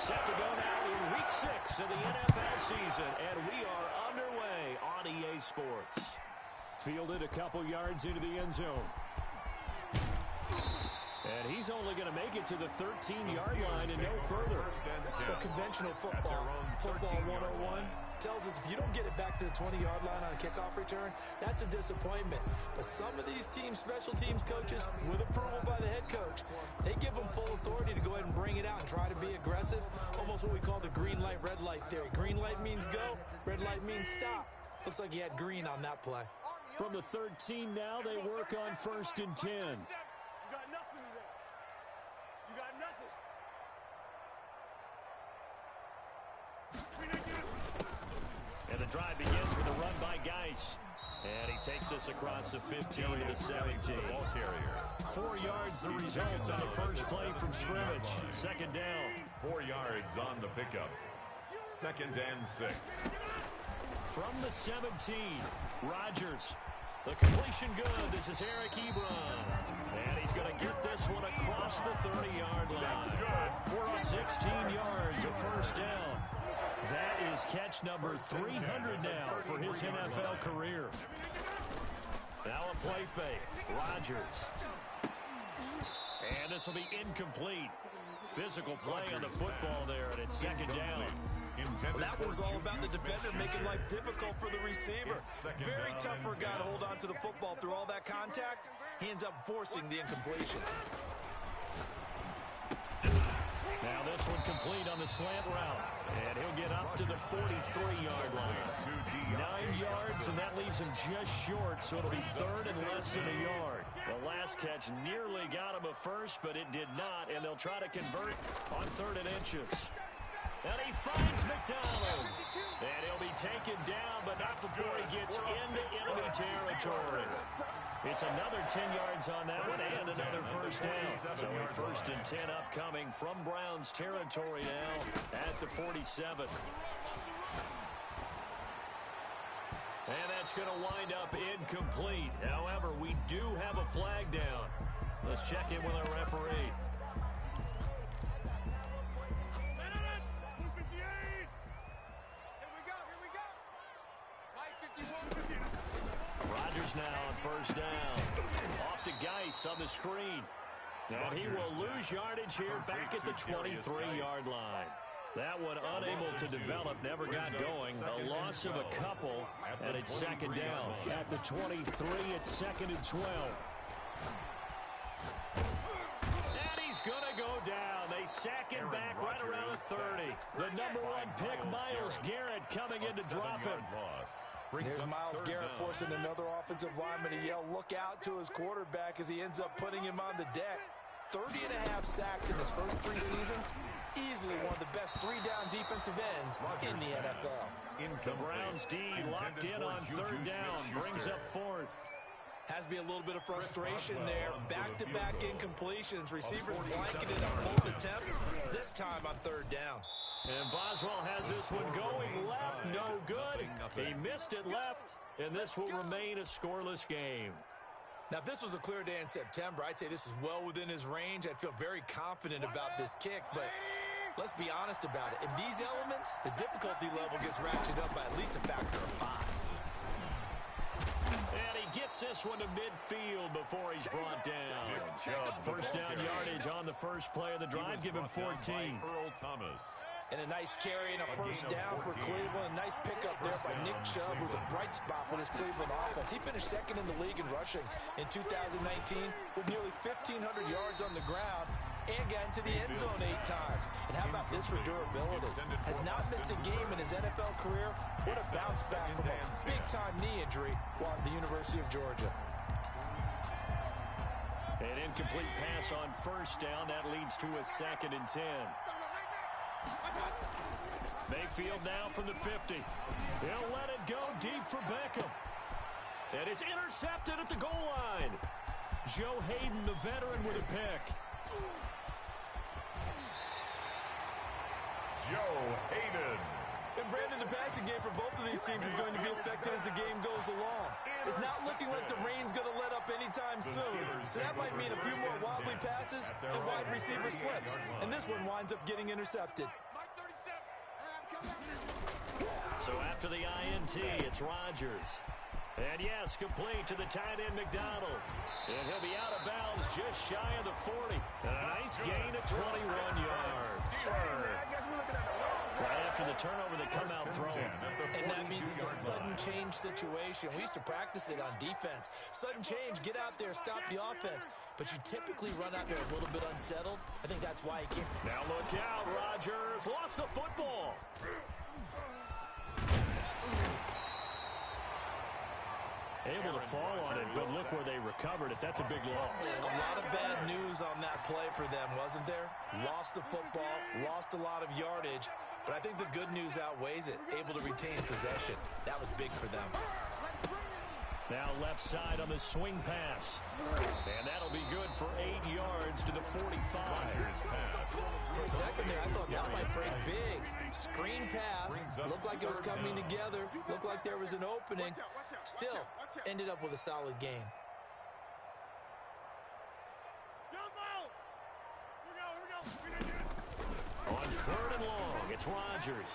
Set to go now in Week 6 of the NFL season, and we are underway on EA Sports. Fielded a couple yards into the end zone. And he's only going to make it to the 13-yard line and no further. The conventional football 101, tells us if you don't get it back to the 20-yard line on a kickoff return, that's a disappointment. But some of these teams, special teams coaches, with approval by the head coach, they give them full authority to go ahead and bring it out and try to be aggressive. Almost what we call the green light, red light theory. Green light means go, red light means stop. Looks like he had green on that play. From the 13 now, they work on 1st and 10. You got nothing today. You got nothing. And the drive begins with a run by Geis. And he takes us across the 15 to the 17. 4 yards the result on the first play from scrimmage. 2nd down. 4 yards on the pickup. 2nd and 6. From the 17, Rodgers. The completion good. This is Eric Ebron. And he's going to get this one across the 30-yard line. That's good. 16 yards, a 1st down. That is catch number 300 now for his NFL career. Now a play fake. Rodgers. And this will be incomplete. Physical play on the football there, and it's 2nd down. Well, that was all about the defender making life difficult for the receiver. Very tough for a guy to hold on to the football through all that contact. He ends up forcing the incompletion. Now this one complete on the slant route. And he'll get up to the 43-yard line. 9 yards, and that leaves him just short, so it'll be 3rd and less than a yard. The last catch nearly got him a first, but it did not, and they'll try to convert on 3rd and inches. And he finds McDonald. And he'll be taken down, but not before he gets into enemy territory. It's another 10 yards on that one and another 1st down. So a 1st and 10 upcoming from Browns territory now at the 47. And that's going to wind up incomplete. However, we do have a flag down. Let's check in with our referee. Rodgers now on 1st down. Off to Geis on the screen. And he will lose yardage here back at the 23-yard line. That one unable to develop, never got going. A loss of a couple, and it's 2nd down. At the 23, it's 2nd and 12. And he's going to go down. They sack him back right around 30. The number 1 pick, Myles Garrett, coming in to drop him. There's Myles Garrett forcing another offensive lineman to yell, look out to his quarterback as he ends up putting him on the deck. 30.5 sacks in his first 3 seasons. Easily one of the best 3-down defensive ends in the NFL. The Browns D locked in on 3rd down. Brings up 4th. Has to be a little bit of frustration there. Back-to-back incompletions. Receivers blanketed on both attempts. This time on 3rd down. And Boswell has this one going left, no good. He missed it left, and this will remain a scoreless game. Now, if this was a clear day in September, I'd say this is well within his range. I'd feel very confident about this kick, but let's be honest about it. In these elements, the difficulty level gets ratcheted up by at least a factor of 5. And he gets this one to midfield before he's brought down. 1st down yardage on the first play of the drive. Give him 14. Earl Thomas. And a nice carry and a 1st down for Cleveland. A nice pickup there by Nick Chubb, who's a bright spot for this Cleveland offense. He finished 2nd in the league in rushing in 2019 with nearly 1,500 yards on the ground and got into the end zone 8 times. And how about this for durability? Has not missed a game in his NFL career. What a bounce back from a big-time knee injury while at the University of Georgia. An incomplete pass on 1st down. That leads to a 2nd and 10. Mayfield now from the 50. He'll let it go deep for Beckham. And it's intercepted at the goal line. Joe Hayden, the veteran, with a pick. Joe Hayden. And Brandon, the passing game for both of these teams is going to be affected as the game goes along. It's not looking like the rain's going to let up anytime soon. So that might mean a few more wobbly passes and wide receiver slips. And this one winds up getting intercepted. So after the INT, it's Rodgers. And yes, complete to the tight end McDonald. And he'll be out of bounds just shy of the 40. And a nice gain of 21 yards. Right after the turnover, they come out throwing. And that means it's a sudden change situation. We used to practice it on defense. Sudden change, get out there, stop the offense. But you typically run out there a little bit unsettled. I think that's why he came. Now look out, Rodgers lost the football. Able to fall on it, but look where they recovered it. That's a big loss. A lot of bad news on that play for them, wasn't there? Lost the football, lost a lot of yardage, but I think the good news outweighs it. Able to retain possession. That was big for them. Now left side on the swing pass. And that'll be good for 8 yards to the 45. For a second there, I thought that might break big. Screen pass. Looked like it was coming together. Looked like there was an opening. Still, ended up with a solid game. On 3rd and long, it's Rodgers.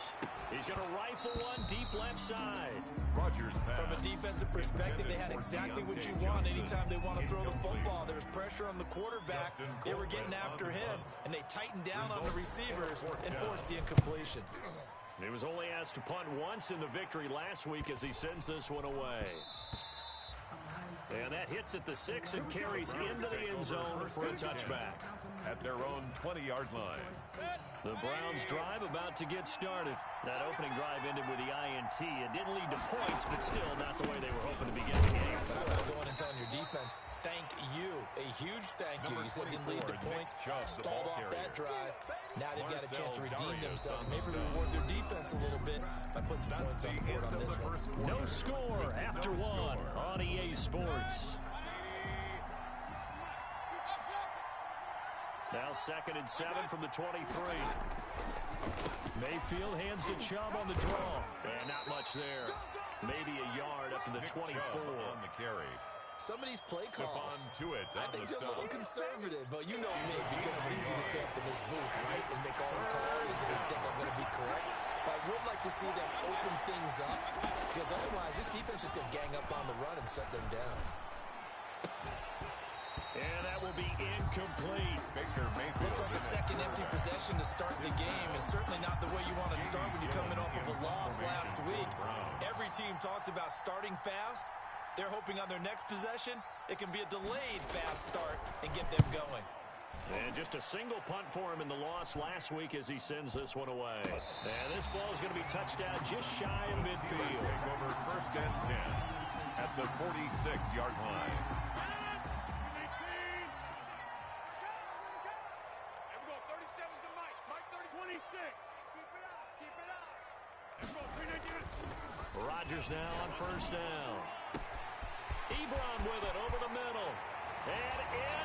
He's going to rifle one deep left side. Rodgers pass. From a defensive perspective, they had exactly what you want anytime they want to throw the football. There was pressure on the quarterback. They were getting after him, and they tightened down on the receivers and forced the incompletion. He was only asked to punt once in the victory last week as he sends this one away. And that hits at the 6 and carries into the end zone for a touchback. At their own 20-yard line. The Browns drive about to get started. That opening drive ended with the INT. It didn't lead to points, but still not the way they were hoping to begin the game. How about going and telling your defense, thank you. A huge thank you. You said didn't lead to points, stalled off that drive. Now they've got a chance to redeem themselves. Maybe reward their defense a little bit by putting some points on the board on this one. No score after one on EA Sports. Now 2nd and 7 from the 23. Mayfield hands to Chubb on the draw. And not much there. Maybe a yard up to the 24. On the carry. Some of these play calls, I think they're a little conservative, but you know me, because it's easy to sit up in this booth, right, and make all the calls and think I'm going to be correct. But I would like to see them open things up, because otherwise this defense is going to gang up on the run and shut them down. And that will be incomplete. Looks like a second empty possession to start the game, and certainly not the way you want to start when you're coming off of a loss last week. Every team talks about starting fast. They're hoping on their next possession, it can be a delayed fast start and get them going. And just a single punt for him in the loss last week as he sends this one away. And this ball is going to be touched down just shy of midfield. Take over 1st and 10 at the 46-yard line. Rodgers now on 1st down. Ebron with it over the middle. And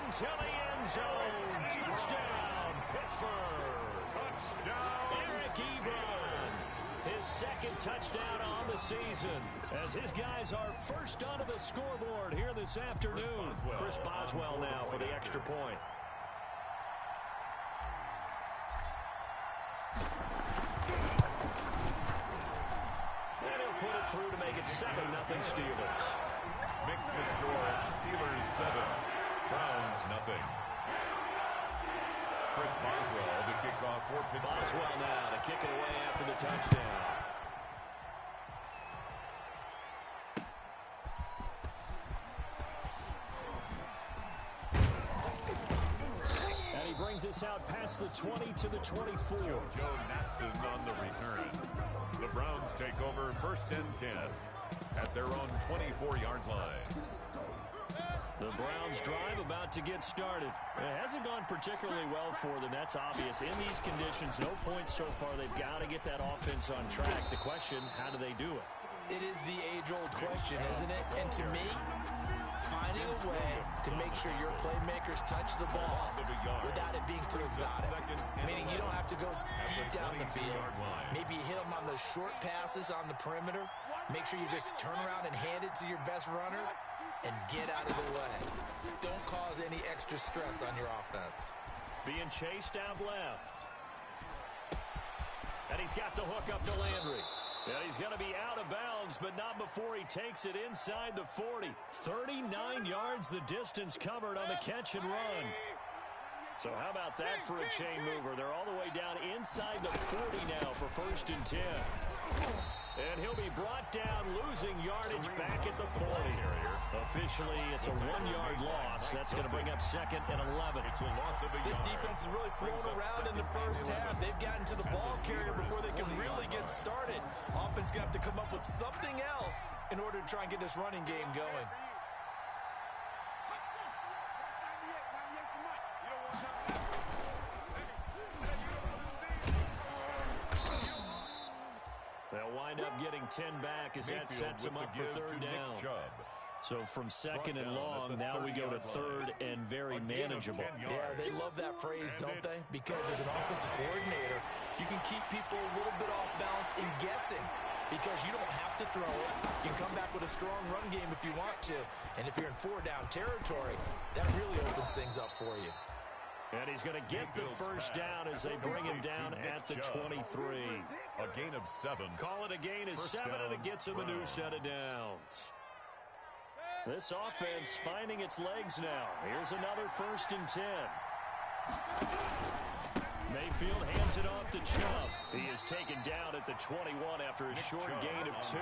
into the end zone. Touchdown, Pittsburgh. Touchdown. Eric Ebron. His 2nd touchdown on the season. As his guys are first onto the scoreboard here this afternoon. Chris Boswell now for the extra point. Put it through to make it 7-0 Steelers. Makes the score Steelers 7, Browns nothing. Chris Boswell to kick off for Pittsburgh. Boswell now to kick it away after the touchdown. And he brings us out past the 20 to the 24. Joe Natson on the return. The Browns take over 1st and 10 at their own 24-yard line. The Browns drive about to get started. It hasn't gone particularly well for them. That's obvious. In these conditions, no points so far. They've got to get that offense on track. The question, how do they do it? It is the age-old question, isn't it? And to me, finding a way to make sure your playmakers touch the ball without it being too exotic. Meaning you don't have to go deep down the field. Maybe you hit them on those short passes on the perimeter. Make sure you just turn around and hand it to your best runner and get out of the way. Don't cause any extra stress on your offense. Being chased out left. And he's got the hook up to Landry. And he's going to be out of bounds, but not before he takes it inside the 40. 39 yards the distance covered on the catch and run. So how about that for a chain mover? They're all the way down inside the 40 now for 1st and 10. And he'll be brought down, losing yardage back at the 40. Officially, it's a 1-yard loss. That's going to bring up 2nd and 11. This defense is really flown around in the first half. They've gotten to the ball carrier before they can really get started. Offense going to have to come up with something else in order to try and get this running game going. They'll wind up getting 10 back as that sets them up for 3rd down. So from 2nd and long, now we go to 3rd and very manageable. Yeah, they love that phrase, don't they? Because as an offensive coordinator, you can keep people a little bit off balance in guessing because you don't have to throw it. You can come back with a strong run game if you want to. And if you're in 4-down territory, that really opens things up for you. And he's going to get the 1st down as they bring him down at the 23. A gain of 7. Call it a gain of 7, and it gets him a new set of downs. This offense finding its legs now. Here's another 1st and 10. Mayfield hands it off to Chubb. He is taken down at the 21 after a short gain of 2.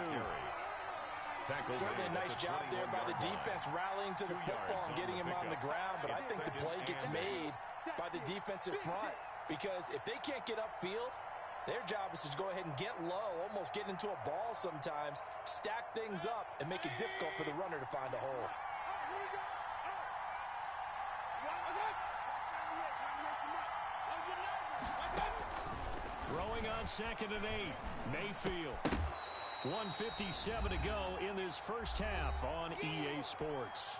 Certainly a nice job there by the defense rallying to the football and getting him on the ground, but I think the play gets made by the defensive front because if they can't get upfield, their job is to go ahead and get low, almost get into a ball sometimes, stack things up, and make it difficult for the runner to find a hole. Throwing on 2nd and 8, Mayfield. 1:57 to go in this first half on EA Sports.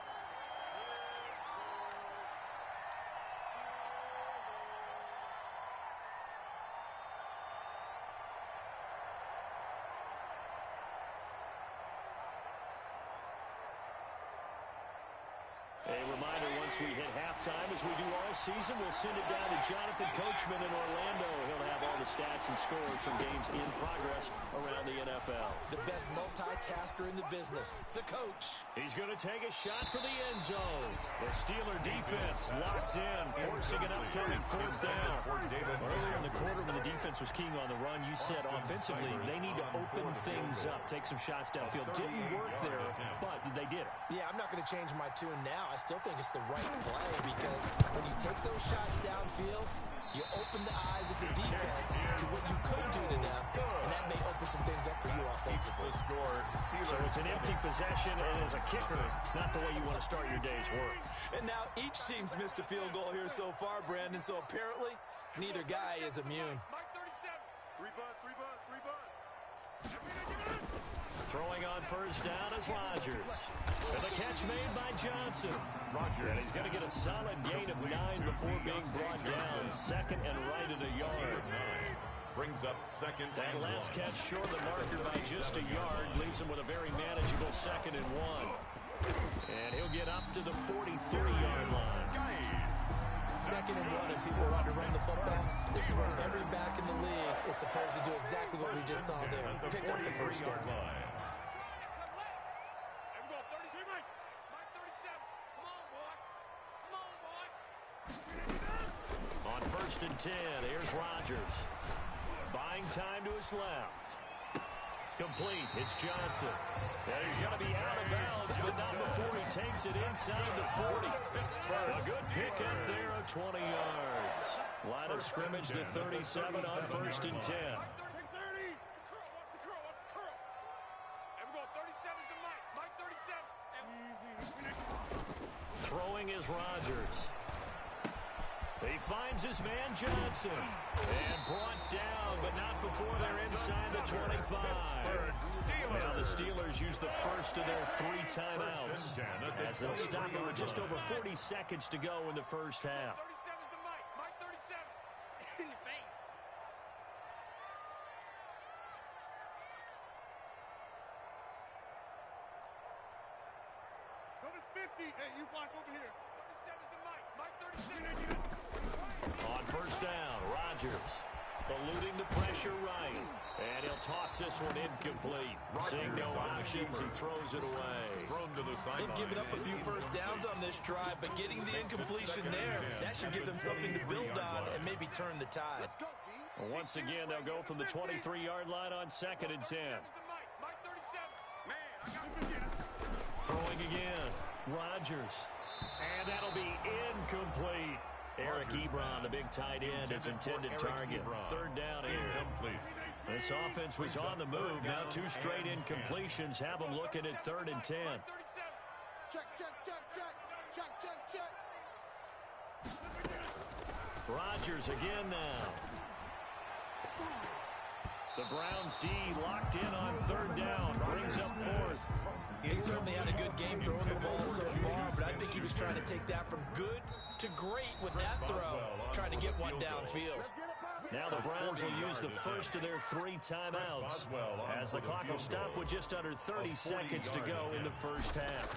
A reminder, once we hit halftime, as we do all season, we'll send it down to Jonathan Coachman in Orlando. He'll have all the stats and scores from games in progress around the NFL. The best multitasker in the business, the coach. He's going to take a shot for the end zone. The Steeler defense locked in, forcing an upcoming 4th down. Earlier in the quarter when the defense was keying on the run, you said offensively they need to open things up, take some shots downfield. Didn't work there, but they did it. Yeah, I'm not going to change my tune now. I still think it's the right play because when you take those shots downfield, you open the eyes of the defense to what you could do to them, and that may open some things up for you offensively. So it's an empty possession, and as a kicker, not the way you want to start your day's work. And now each team's missed a field goal here so far, Brandon, so apparently neither guy is immune. Mike 37. 3 bud, 3 bud, 3 bud. Throwing on 1st down is Rodgers. And the catch made by Johnson. And he's going to get a solid gain of 9 before being brought down. 2nd and right at a yard. Brings up 2nd. That last catch short of the marker by just a yard leaves him with a very manageable 2nd and 1. And he'll get up to the 43-yard line. 2nd and 1, and people want to run the football. This is where every back in the league is supposed to do exactly what we just saw there. Pick up the 1st down. On 1st and 10, here's Rodgers. Buying time to his left. Complete. It's Johnson. And he's going to be out of bounds, but not before he takes it inside the 40. A good pickup there of 20 yards. Line of scrimmage, the 37 on 1st and 10. Throwing is Rodgers. He finds his man Johnson. And brought down, but not before they're inside the 25. Now the Steelers use the first of their 3 timeouts as they'll stop it with just over 40 seconds to go in the first half. Hey, you block over here. 37's the Mike. Mike 37. On 1st down, Rodgers. eluding the pressure right. And he'll toss this one incomplete. Seeing no options, he throws it away. Thrown to the sideline. They've given up a few first downs on this drive, but getting the incompletion there, that should give them something to build on and maybe turn the tide. Well, once again, they'll go from the 23-yard line on 2nd and 10. Throwing again. Rodgers. And that'll be incomplete. Eric Ebron, the big tight end, his intended target. 3rd down here. This offense was on the move. Now 2 straight incompletions have them looking at 3rd and 10. Rodgers again now. The Browns D locked in on 3rd down. Brings up 4th. He certainly had a good game throwing the ball so far, but I think he was trying to take that from good to great with that throw, trying to get one downfield. Now the Browns will use the first of their 3 timeouts as the clock will stop with just under 30 seconds to go in the first half.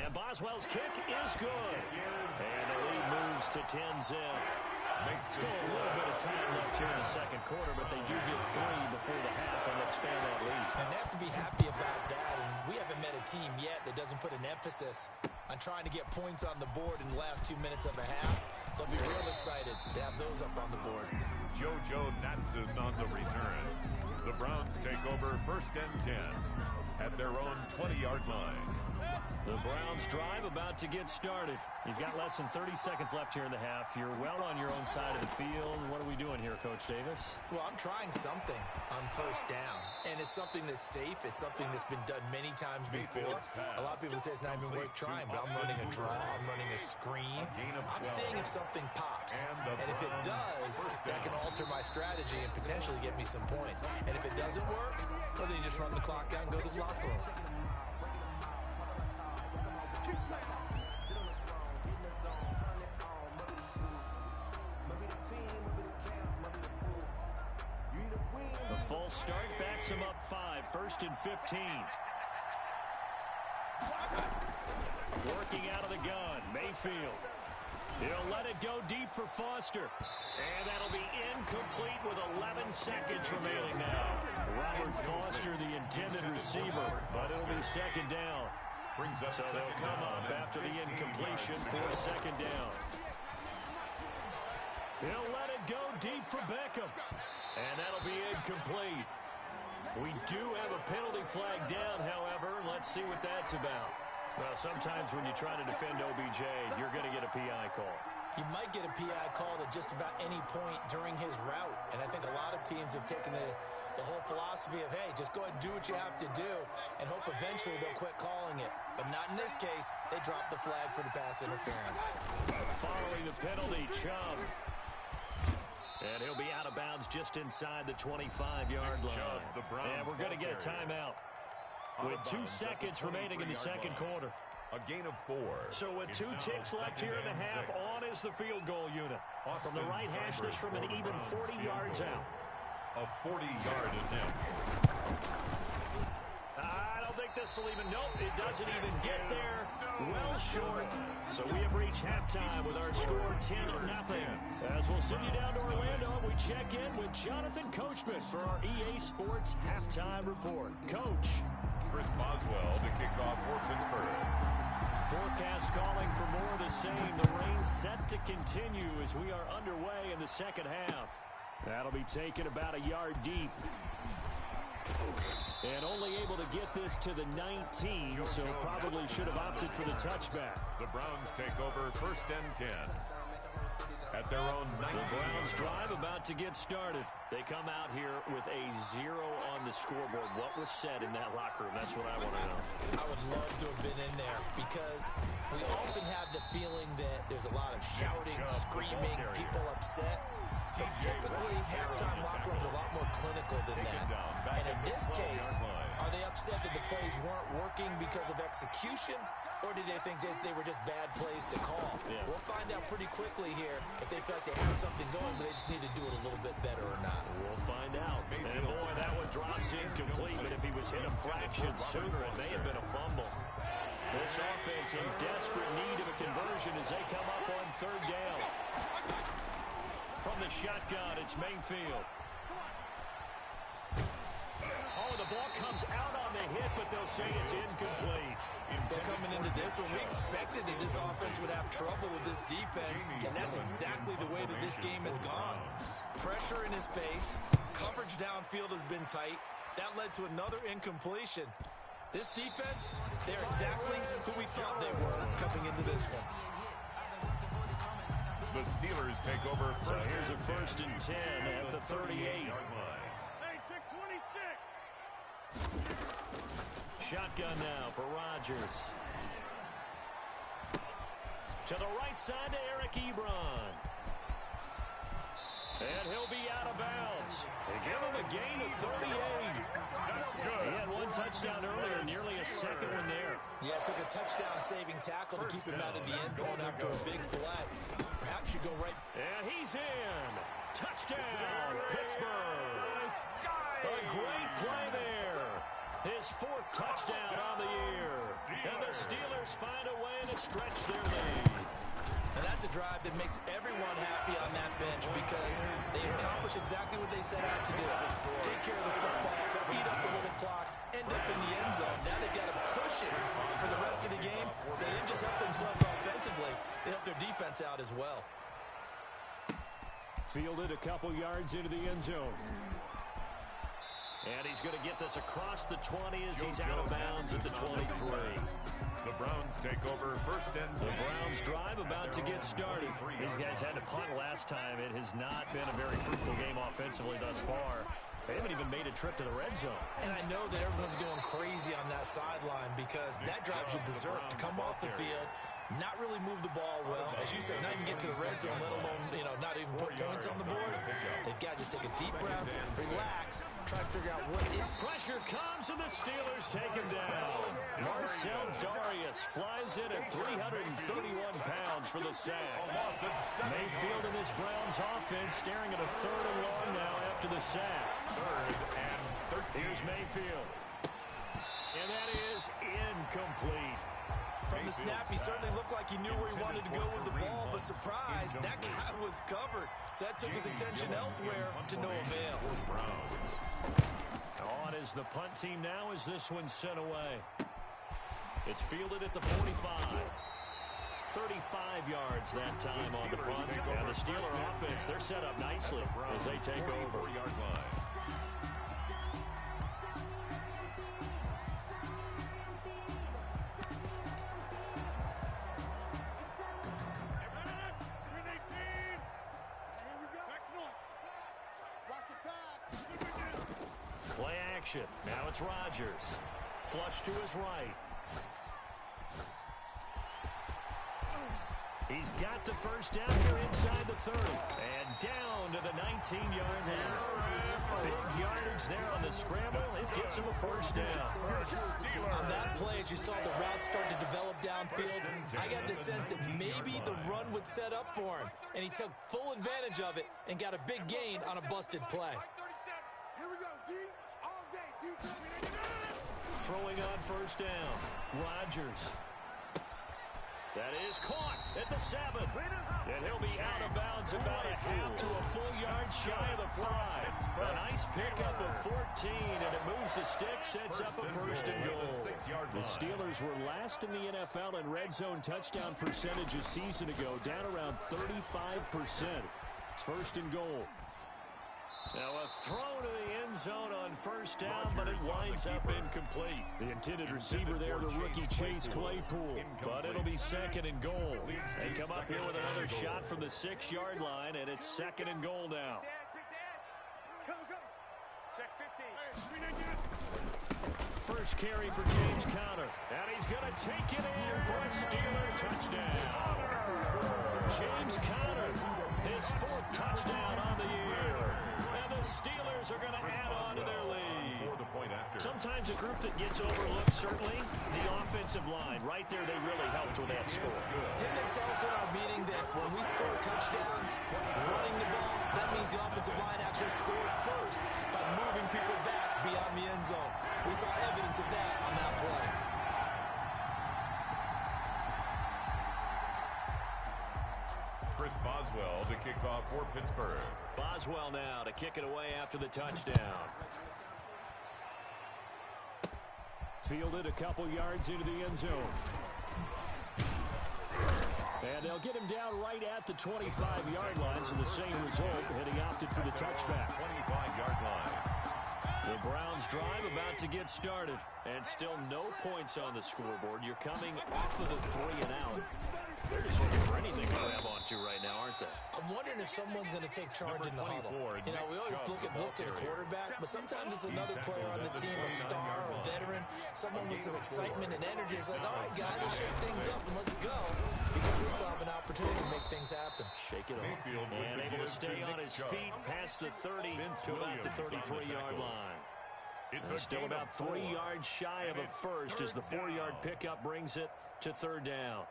And Boswell's kick is good. And the lead moves to 10-zip. Still a little bit of time left here in the second quarter, but they do get 3 before the half and expand that lead. And they have to be happy about that, and we haven't met a team yet that doesn't put an emphasis on trying to get points on the board in the last 2 minutes of a half. They'll be real excited to have those up on the board. JoJo Natson on the return. The Browns take over 1st and 10 at their own 20-yard line. The Browns drive about to get started. You've got less than 30 seconds left here in the half. You're well on your own side of the field. What are we doing here, Coach Davis? Well, I'm trying something on 1st down, and it's something that's safe. It's something that's been done many times before. A lot of people say it's not even worth trying, but I'm running a draw. I'm running a screen. I'm seeing if something pops, and if it does, that can alter my strategy and potentially get me some points. And if it doesn't work, well, then you just run the clock out and go to the locker room. The false start backs him up 5, 1st and 15. Working out of the gun, Mayfield. He'll let it go deep for Foster. And that'll be incomplete with 11 seconds remaining now. Robert Foster, the intended receiver, but it'll be 2nd down. So they'll come up after the incompletion for 2nd down. He'll let it go deep for Beckham. And that'll be incomplete. We do have a penalty flag down, however. Let's see what that's about. Well, sometimes when you try to defend OBJ, you're going to get a PI call. You might get a PI call at just about any point during his route. And I think a lot of teams have taken the whole philosophy of, hey, just go ahead and do what you have to do and hope eventually they'll quit calling it. But not in this case. They dropped the flag for the pass interference. Following the penalty, Chubb. And he'll be out of bounds just inside the 25-yard line. And we're going to get a timeout with 2 seconds remaining in the second quarter. A gain of 4. So with 2 ticks left here in the half, on is the field goal unit. From the right hash, this from an even 40 yards out. A 40-yard attempt. I don't think this will even, nope, it doesn't even get there. Well short. So we have reached halftime with our score 10-0. As we'll send you down to Orlando, we check in with Jonathan Coachman for our EA Sports Halftime Report. Coach. Chris Boswell to kick off for Pittsburgh. Forecast calling for more of the same. The rain set to continue as we are underway in the second half. That'll be taken about a yard deep. And only able to get this to the 19, so probably should have opted for the touchback. The Browns take over 1st and 10. At their own 19. The Browns drive about to get started. They come out here with a 0 on the scoreboard. What was said in that locker room? That's what I want to know. I would love to have been in there because we often have the feeling that there's a lot of shouting, screaming, people upset. But typically, halftime locker rooms are a lot more clinical than that. And in this case, are they upset that the plays weren't working because of execution? Or did they think they were just bad plays to call? Yeah. We'll find out pretty quickly here if they feel like they have something going, but they just need to do it a little bit better or not. We'll find out. And boy, that one drops incomplete, but if he was hit a fraction sooner, it may have been a fumble. This offense in desperate need of a conversion as they come up on 3rd down. the shotgun. It's Mayfield. Oh, the ball comes out on the hit, but they'll say it's incomplete. But coming into this one, we expected that this offense would have trouble with this defense, and that's exactly the way that this game has gone. Pressure in his face, coverage downfield has been tight. That led to another incompletion. This defense, they're exactly who we thought they were coming into this one. The Steelers take over. So here's a 1st and 10 at the 38. Hey, check 26. Shotgun now for Rodgers. To the right side to Eric Ebron. And he'll be out of bounds. They give him a gain of 38. That's good. He had one touchdown earlier, nearly a second one there. Yeah, it took a touchdown-saving tackle to keep him out of the end zone after a big play. Perhaps you go right. And he's in. Touchdown, Pittsburgh. A great play there. His 4th touchdown on the year. And the Steelers find a way to stretch their lead. And that's a drive that makes everyone happy on that bench because they accomplish exactly what they set out to do. Take care of the football, eat up a little clock, end up in the end zone. Now they've got a cushion for the rest of the game. They didn't just help themselves offensively, they helped their defense out as well. Fielded a couple yards into the end zone. And he's going to get this across the 20 as he's out of bounds at the 23. The Browns take over 1st and 10. The Browns drive about to get started. These guys had to punt last time. It has not been a very fruitful game offensively thus far. They haven't even made a trip to the red zone. And I know that everyone's going crazy on that sideline because that drives you berserk to come off the field, not really move the ball well. As you said, not even get to the red zone, let alone, not even put points on the board. They've got to just take a deep breath, relax, try to figure out what it... Pressure comes and the Steelers take him down. Marcel Darius flies in at 331 pounds for the sack. Mayfield in this Browns offense staring at a 3rd and long now after the sack. 3rd and 13. Here's Mayfield. And that is incomplete. From the snap, he certainly looked like he knew where he wanted to go with the ball, but surprise, that guy was covered. So that took his attention elsewhere to no avail. On is the punt team now as this one's sent away. It's fielded at the 45. 35 yards that time on the punt. And the Steeler offense, they're set up nicely as they take over. Play action. Now it's Rodgers. Flush to his right. He's got the 1st down here inside the 30. And down to the 19-yard line. Big yardage there on the scramble. It gets him a 1st down. On that play, as you saw the route start to develop downfield, I got the sense that maybe the run would set up for him. And he took full advantage of it and got a big gain on a busted play. Here we go, D. All day, defense. Throwing on 1st down. Rodgers. That is caught at the 7. And he'll be out of bounds about a half to a full yard shy of the 5. A nice pickup of 14, and it moves the stick, sets up a 1st and goal. The Steelers were last in the NFL in red zone touchdown percentage a season ago, down around 35%. It's 1st and goal. Now a throw to the end zone on 1st down, but it winds up incomplete. The intended receiver there, the rookie Chase Claypool. But it'll be 2nd and goal. They come up here with another shot from the 6-yard line, and it's 2nd and goal now. Check 15. First carry for James Conner. And he's going to take it in for a Steeler touchdown. James Conner, his 4th touchdown on the year. And the Steelers are going to add on to their lead. Sometimes a group that gets overlooked, certainly, the offensive line. Right there, they really helped with that score. Didn't they tell us in our meeting that when we score touchdowns, running the ball, that means the offensive line actually scored first by moving people back beyond the end zone. We saw evidence of that on that play. Chris Boswell to kick off for Pittsburgh. Boswell now to kick it away after the touchdown. Fielded a couple yards into the end zone. And they'll get him down right at the 25-yard line, so the same result, and he opted for the touchback. 25-yard line. The Browns drive about to get started, and still no points on the scoreboard. You're coming off of the 3 and out. They're just looking for anything to grab onto right now, aren't they? I'm wondering if someone's going to take charge in the huddle. You know, we always look to the quarterback, but sometimes it's another player on the team, a star, a veteran, someone with some excitement and energy. It's like, all right, guys, let's shake things up and let's go, because they still have an opportunity to make things happen. Shake it off. And able to stay on his feet past the 30 to about the 33-yard line. It's still about 3 yards shy of a first as the 4-yard pickup brings it to third down.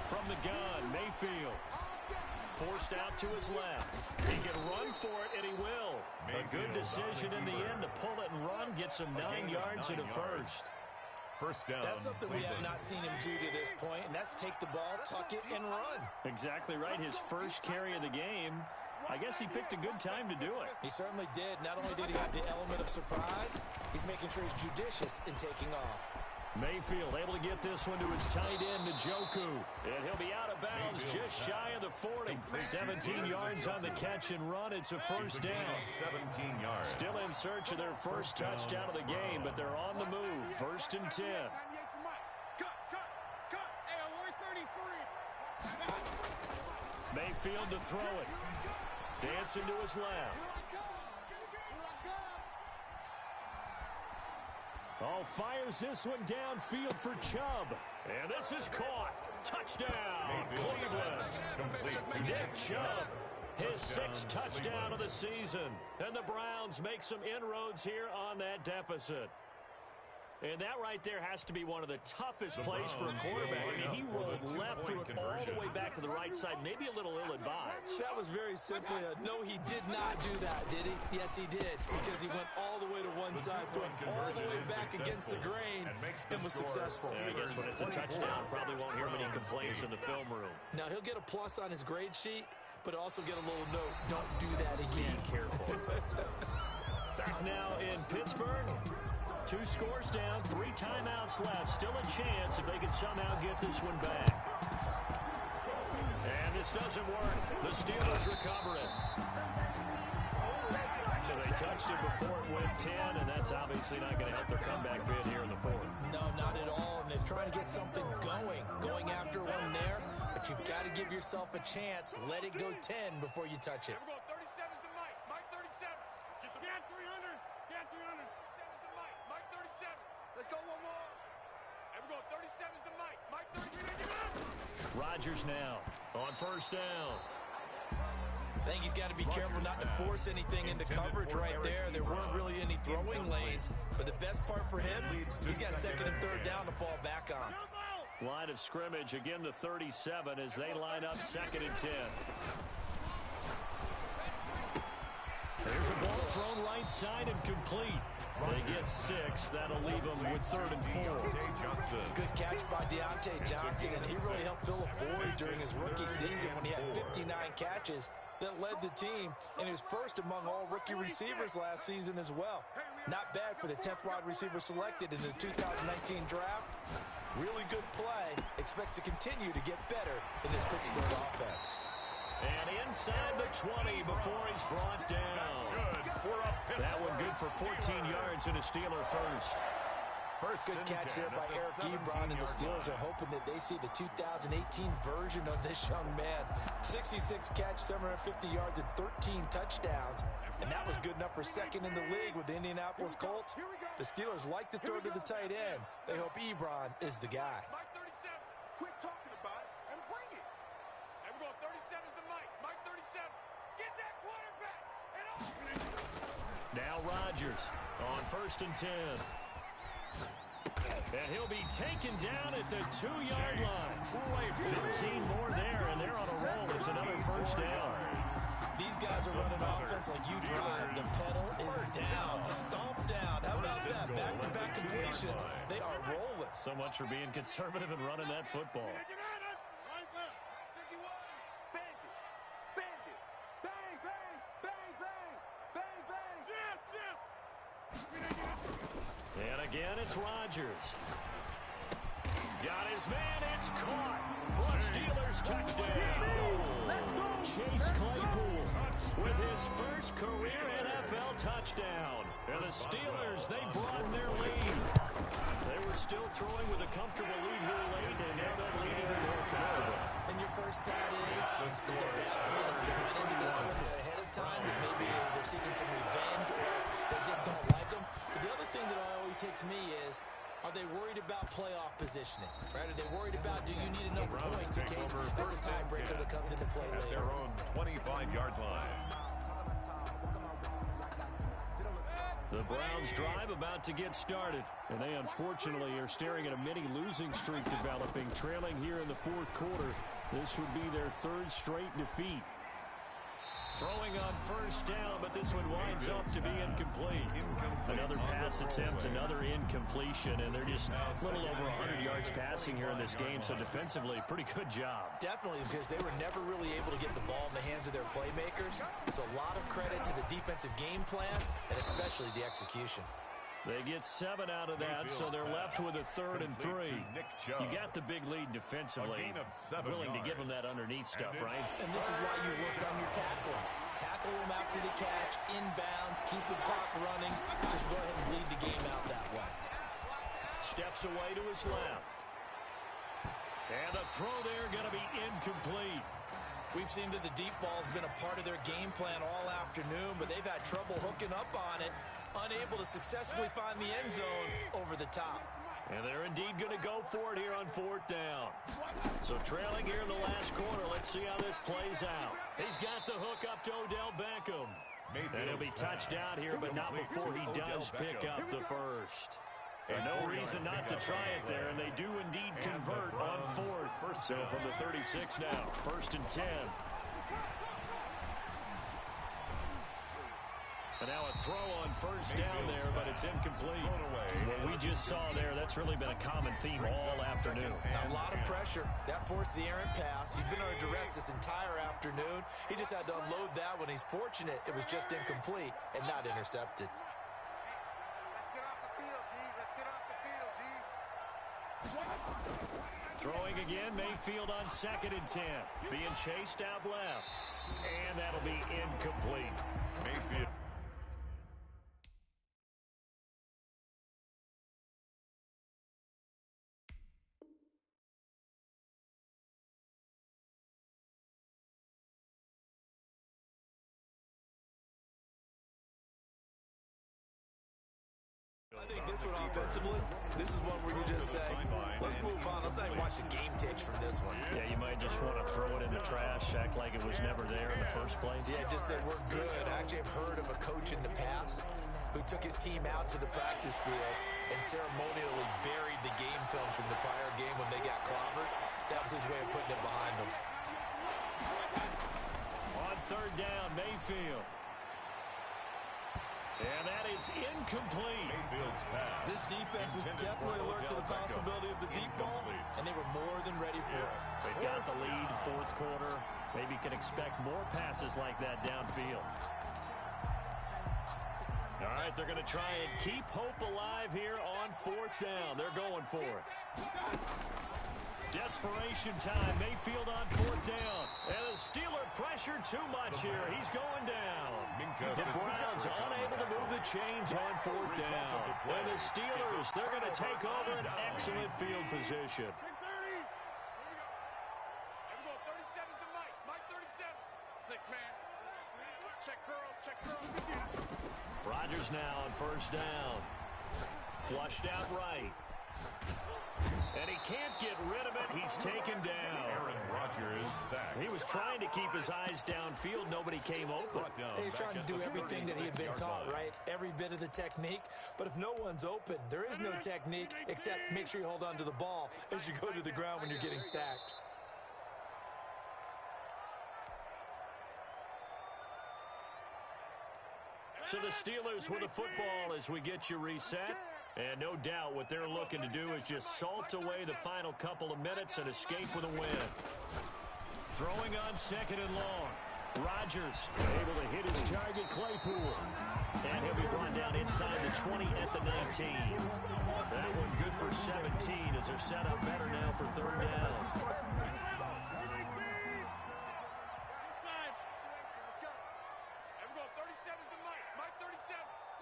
From the gun, Mayfield. Forced out to his left. He can run for it, and he will. A good decision in the end to pull it and run. Gets him 9 yards and a first. First down. That's something we have not seen him do to this point, and that's take the ball, tuck it, and run. Exactly right. His first carry of the game. I guess he picked a good time to do it. He certainly did. Not only did he have the element of surprise, he's making sure he's judicious in taking off. Mayfield able to get this one to his tight end, Njoku. And he'll be out of bounds just shy of the 40. 17 yards on the catch and run. It's a first down. 17 yards. Still in search of their first touchdown of the game, but they're on the move. First and 10. Mayfield to throw it. Dancing to his left. Oh, fires this one downfield for Chubb. And this is caught. Touchdown, Cleveland. Nick Chubb, his 6th touchdown of the season. And the Browns make some inroads here on that deficit. And that right there has to be one of the toughest plays for a quarterback. I mean, he rolled left, threw it all the way back to the right side, maybe a little ill-advised. That was very simply a no, he did not do that, did he? Yes, he did, because he went all the way to one side, threw it all the way back against the grain, and was successful. And I guess when it's a touchdown, probably won't hear many complaints in the film room. Now, he'll get a plus on his grade sheet, but also get a little note, don't do that again. Be careful. Back now in Pittsburgh. 2 scores down, 3 timeouts left. Still a chance if they can somehow get this one back. And this doesn't work. The Steelers recover it. So they touched it before it went 10, and that's obviously not going to help their comeback bid here in the 4th. No, not at all. And they're trying to get something going after one there. But you've got to give yourself a chance. Let it go 10 before you touch it. Here we go. 37 is the Mike. Mike 37. Let's get the man 300. Man 300. 37 is the Mike. Mike 37. Let's go one more. Here we go. 37 is the Mike. Mike 33. Rodgers now on first down. I think he's got to be careful not to force anything into coverage right there. There weren't really any throwing lanes. But the best part for him, he's got 2nd and 3rd down to fall back on. Line of scrimmage, again the 37 as they line up 2nd and 10. There's a ball thrown right side and complete. They get 6. That'll leave them with 3rd and 4. Good catch by Deontay Johnson, and he really helped fill a void during his rookie season when he had 59 catches that led the team, and he was first among all rookie receivers last season as well. Not bad for the 10th wide receiver selected in the 2019 draft. Really good play. Expects to continue to get better in this Pittsburgh offense. And inside the 20 before he's brought down. That one good for 14 yards and a Steeler first. Good catch there by Eric Ebron, and the Steelers are hoping that they see the 2018 version of this young man. 66 catch, 750 yards, and 13 touchdowns. And that was good enough for 2nd in the league with the Indianapolis Colts. The Steelers like to throw to the tight end. They hope Ebron is the guy. Mike 37. Quit talking about it and bring it. Here we go. 37 is the Mike. Mike 37. Get that quarterback. And now Rodgers on 1st and 10. And he'll be taken down at the 2-yard line. 15 more there, and they're on a roll. It's another first down. these guys are running offense like you drive, the pedal is down, stomp down. How about that? Back-to-back completions. They are rolling. So much for being conservative and running that football. And again, it's Rodgers. Got his man, it's caught for a Steelers touchdown. Chase Claypool with his first career NFL touchdown. And the Steelers, they broaden their lead. They were still throwing with a comfortable lead here late, and now that lead even more comfortable. And your first thought is there bad blood going into this one ahead of time? That maybe they're seeking some revenge or they just don't like them? But the other thing that always hits me is, are they worried about playoff positioning? Right? Are they worried about, do you need enough points in case there's a tiebreaker that comes into play later? At their own 25-yard line. The Browns drive about to get started. And they unfortunately are staring at a mini losing streak developing, trailing here in the fourth quarter. This would be their third straight defeat. Throwing on first down, but this one winds up to be incomplete. Another pass attempt, another incompletion, and they're just a little over 100 yards passing here in this game, so defensively, pretty good job. Definitely, because they were never really able to get the ball in the hands of their playmakers. So a lot of credit to the defensive game plan, and especially the execution. They get 7 out of that, so they're left with a 3rd and 3. You got the big lead defensively. Willing to give them that underneath stuff, right? And this is why you work on your tackling. Tackle them after the catch, inbounds, keep the clock running. Just go ahead and bleed the game out that way. Steps away to his left. And the throw there going to be incomplete. We've seen that the deep ball's been a part of their game plan all afternoon, but they've had trouble hooking up on it. Unable to successfully find the end zone over the top. And they're indeed going to go for it here on 4th down. So trailing here in the last quarter, let's see how this plays out. He's got the hook up to Odell Beckham. And he'll be touched out here, but not before he does pick up the first. And no reason not to try it there, and they do indeed convert on 4th. So from the 36 now, 1st and 10. And now a throw on first down there, but it's incomplete. What we just saw there, that's really been a common theme all afternoon. A lot of pressure. That forced the errant pass. He's been under duress this entire afternoon. He just had to unload that when he's fortunate it was just incomplete and not intercepted. Let's get off the field, D. Let's get off the field, D. Throwing again, Mayfield on 2nd and 10. Being chased out left. And that'll be incomplete. Mayfield. I think this one offensively, this is one where you just say, let's move on. Let's not even watch the game tapes from this one. Yeah, you might just want to throw it in the trash, act like it was never there in the first place. Yeah, just say we're good. I actually have heard of a coach in the past who took his team out to the practice field and ceremonially buried the game films from the prior game when they got clobbered. That was his way of putting it behind them. On 3rd down, Mayfield. And that is incomplete. Mayfield's pass. This defense was definitely alert to the possibility of the deep ball, and they were more than ready for it. They've got the lead, 4th quarter. Maybe can expect more passes like that downfield. All right, they're going to try and keep hope alive here on 4th down. They're going for it. Desperation time. Mayfield on 4th down. And the Steeler pressure too much here. He's going down. The Browns unable to move the chains on 4th down. And the Steelers, they're going to take over an excellent field position. 6-man. Check curls, check curls. Rodgers now on 1st down. Flushed out right. And he can't get rid of it. He's taken down. Aaron Rodgers sacked. He was trying to keep his eyes downfield. Nobody came open. He's trying to do everything that he had been taught, right? Every bit of the technique. But if no one's open, there is no technique except make sure you hold on to the ball as you go to the ground when you're getting sacked. So the Steelers with the football as we get you reset. And no doubt what they're looking to do is just salt away the final couple of minutes and escape with a win. Throwing on second and long. Rodgers able to hit his target, Claypool. And he'll be brought down inside the 20 at the 19. That one good for 17 as they're set up better now for third down.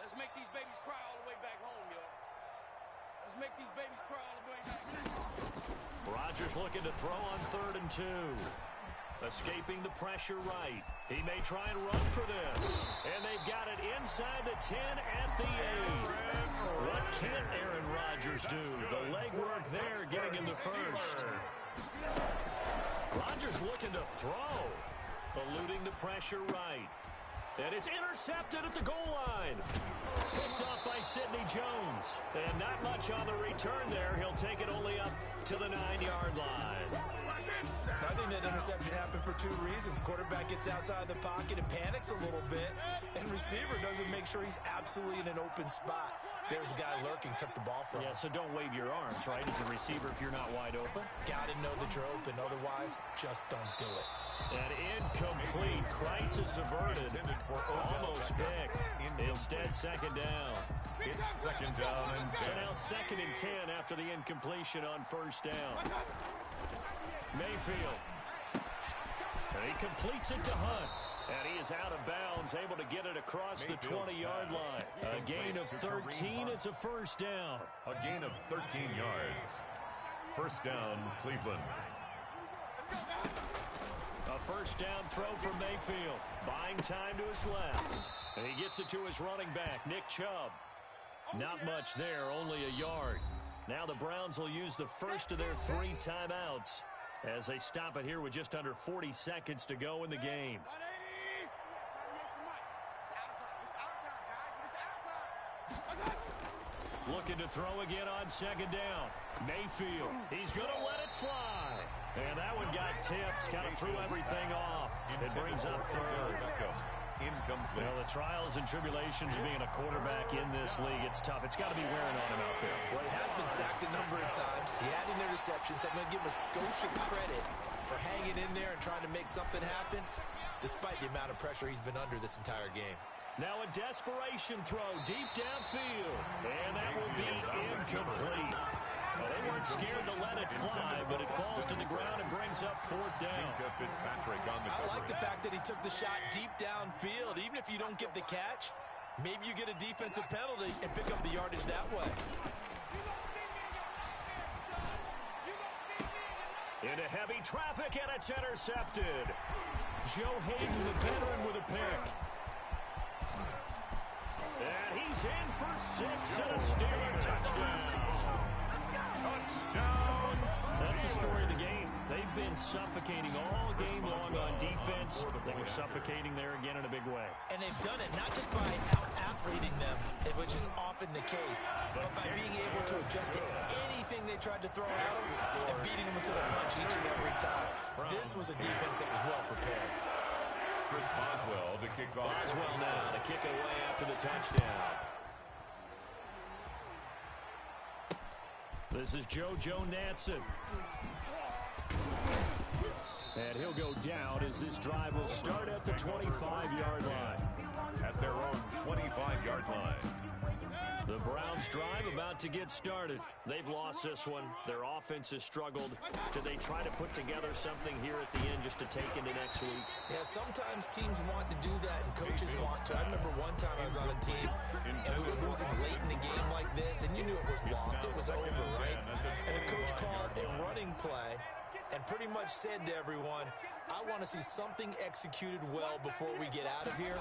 Let's make these babies cry all the way back home, yo. Let's make these babies cry all the way back home. Rodgers looking to throw on 3rd and 2. Escaping the pressure right. He may try and run for this. And they've got it inside the 10 at the 8. What can't Aaron Rodgers do? The legwork there getting him to first. Rodgers looking to throw. Eluding the pressure right. And it's intercepted at the goal line. Picked off by Sidney Jones. And not much on the return there. He'll take it only up to the 9-yard line. I think that interception happened for 2 reasons. Quarterback gets outside the pocket and panics a little bit. And receiver doesn't make sure he's absolutely in an open spot. So there's a guy lurking, took the ball from him. Yeah, so don't wave your arms, right, as a receiver if you're not wide open. Got to know that you're open. Otherwise, just don't do it. An incomplete, crisis averted, almost picked. Instead, second down. It's second down and 10. So now 2nd and 10 after the incompletion on first down. Mayfield. And he completes it to Hunt. And he is out of bounds, able to get it across the 20-yard line. A gain of 13, it's a first down. A gain of 13 yards. First down, Cleveland. A first down throw for Mayfield. Buying time to his left. And he gets it to his running back, Nick Chubb. Not much there, only a yard. Now the Browns will use the first of their 3 timeouts as they stop it here with just under 40 seconds to go in the game. Looking to throw again on second down. Mayfield, he's going to let it fly. And that one got tipped, kind of threw everything off. It brings up third. Incomplete. Well, the trials and tribulations of being a quarterback in this league, it's tough. It's got to be wearing on him out there. Well, he has been sacked a number of times. He had an interception, so I'm going to give him a Scotia credit for hanging in there and trying to make something happen, despite the amount of pressure he's been under this entire game. Now a desperation throw deep downfield. And that will be incomplete. Well, they weren't scared to let it fly, but it falls to the ground and brings up 4th down. I like the fact that he took the shot deep downfield. Even if you don't get the catch, maybe you get a defensive penalty and pick up the yardage that way. Into heavy traffic, and it's intercepted. Joe Hayden, the veteran, with a pick. And he's in for 6 and a Steeler touchdown. Touchdown! That's the story of the game. They've been suffocating all game long on defense. They were suffocating there again in a big way. And they've done it not just by out-athleting them, which is often the case, but by being able to adjust to anything they tried to throw at them and beating them into the punch each and every time. This was a defense that was well prepared. Chris Boswell to kick off. Boswell now to kick it away after the touchdown. This is JoJo Natson. And he'll go down as this drive will start at the 25-yard line. At their own 25-yard line. The Browns drive about to get started. They've lost this one. Their offense has struggled. Do they try to put together something here at the end just to take into next week? Yeah, sometimes teams want to do that and coaches want to. I remember one time I was on a team and we were losing late in the game like this and you knew it was lost. It was over, right? And the coach called a running play and pretty much said to everyone, I want to see something executed well before we get out of here.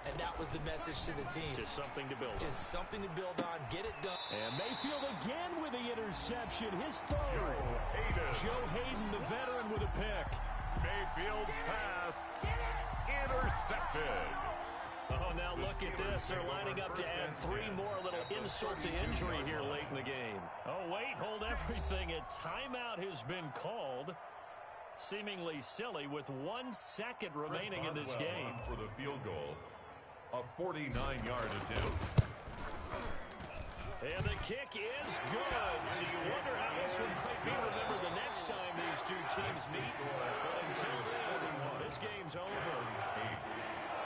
And that was the message to the team. Just something to build on. Just something to build on. Get it done. And Mayfield again with the interception. His third. Joe Hayden, the veteran, with a pick. Mayfield's pass intercepted. Oh, now look at this. They're lining up to add 3 more, little insult to injury here late in the game. Oh, wait, hold everything. A timeout has been called. Seemingly silly with 1 second remaining in this game. For the field goal. A 49-yard attempt. And the kick is good. So you wonder how this one might be remembered the next time these two teams meet. But until then, this game's over.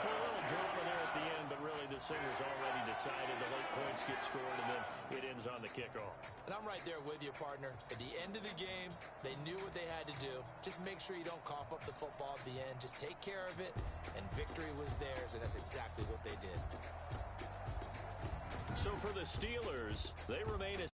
A little drama there at the end, but really the Singers already decided. The late points get scored, and then it ends on the kickoff. And I'm right there with you, partner. At the end of the game, they knew what they had to do. Just make sure you don't cough up the football at the end. Just take care of it, and victory was theirs, and that's exactly what they did. So for the Steelers, they remain a